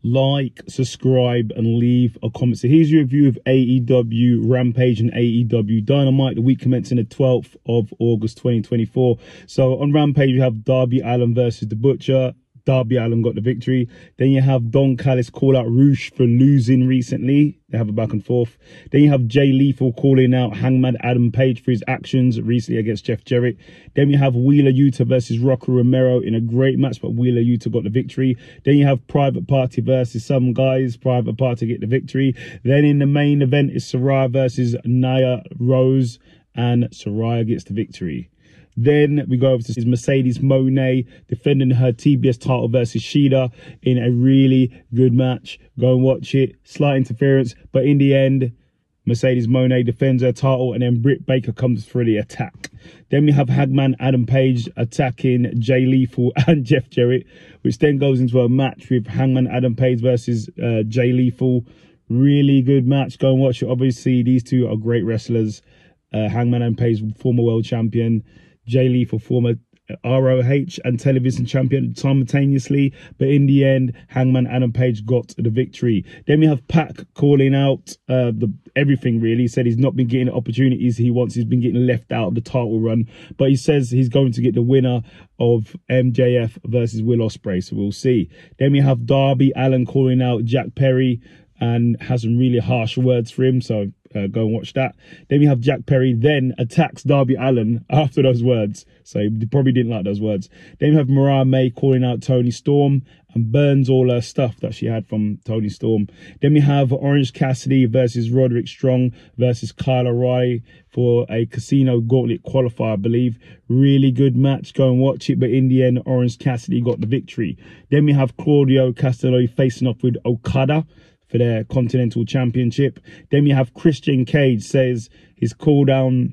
like, subscribe, and leave a comment. So here's your review of AEW Rampage and AEW Dynamite, the week commencing the 12th of August 2024. So on Rampage, you have Darby Allin versus The Butcher. Darby Allin got the victory. Then you have Don Callis call out Roosh for losing recently. They have a back and forth. Then you have Jay Lethal calling out Hangman Adam Page for his actions recently against Jeff Jarrett. Then you have Wheeler Yuta versus Rocky Romero in a great match, but Wheeler Yuta got the victory. Then you have Private Party versus some guys. Private Party get the victory. Then in the main event is Saraya versus Nia Rose, and Saraya gets the victory. Then we go over to Mercedes Moné defending her TBS title versus Shida in a really good match. Go and watch it. Slight interference, but in the end, Mercedes Moné defends her title, and then Britt Baker comes for the attack. Then we have Hangman Adam Page attacking Jay Lethal and Jeff Jarrett, which then goes into a match with Hangman Adam Page versus Jay Lethal. Really good match. Go and watch it. Obviously, these two are great wrestlers. Hangman Adam Page, former world champion. Jay Lethal, former ROH and television champion simultaneously. But in the end, Hangman Adam Page got the victory. Then we have Pac calling out everything, really. He said he's not been getting the opportunities he wants. He's been getting left out of the title run. But he says he's going to get the winner of MJF versus Will Ospreay. So we'll see. Then we have Darby Allin calling out Jack Perry and has some really harsh words for him. So go and watch that. Then we have Jack Perry then attacks Darby Allin after those words. So he probably didn't like those words. Then we have Mariah May calling out Toni Storm and burns all her stuff that she had from Toni Storm. Then we have Orange Cassidy versus Roderick Strong versus Kyle O'Reilly for a Casino Gauntlet qualifier, I believe. Really good match. Go and watch it. But in the end, Orange Cassidy got the victory. Then we have Claudio Castagnoli facing off with Okada for their Continental Championship. Then we have Christian Cage says his cooldown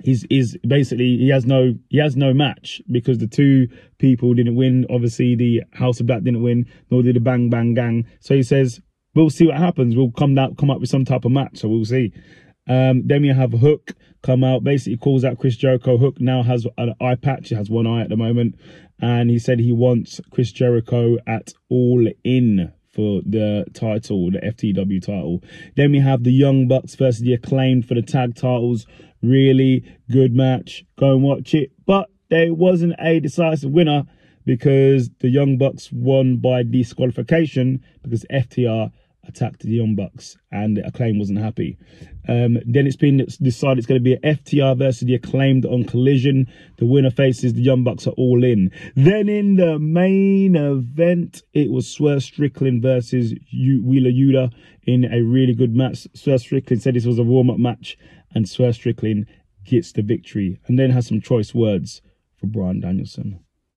is basically he has no match because the two people didn't win. Obviously, the House of Black didn't win, nor did the Bang Bang Gang. So he says we'll see what happens. We'll come up with some type of match. So we'll see. Then we have Hook come out, basically calls out Chris Jericho. Hook now has an eye patch. He has one eye at the moment, and he said he wants Chris Jericho at All In for the title, the FTW title. Then we have the Young Bucks versus the Acclaimed for the tag titles. Really good match. Go and watch it. But there wasn't a decisive winner because the Young Bucks won by disqualification because FTR attacked the Young Bucks and the Acclaim wasn't happy. Then it's been decided it's going to be an FTR versus the Acclaimed on Collision. The winner faces the Young Bucks are All In. Then in the main event, it was Swerve Strickland versus Wheeler Yuta in a really good match. Swerve Strickland said this was a warm-up match and Swerve Strickland gets the victory and then has some choice words for Bryan Danielson.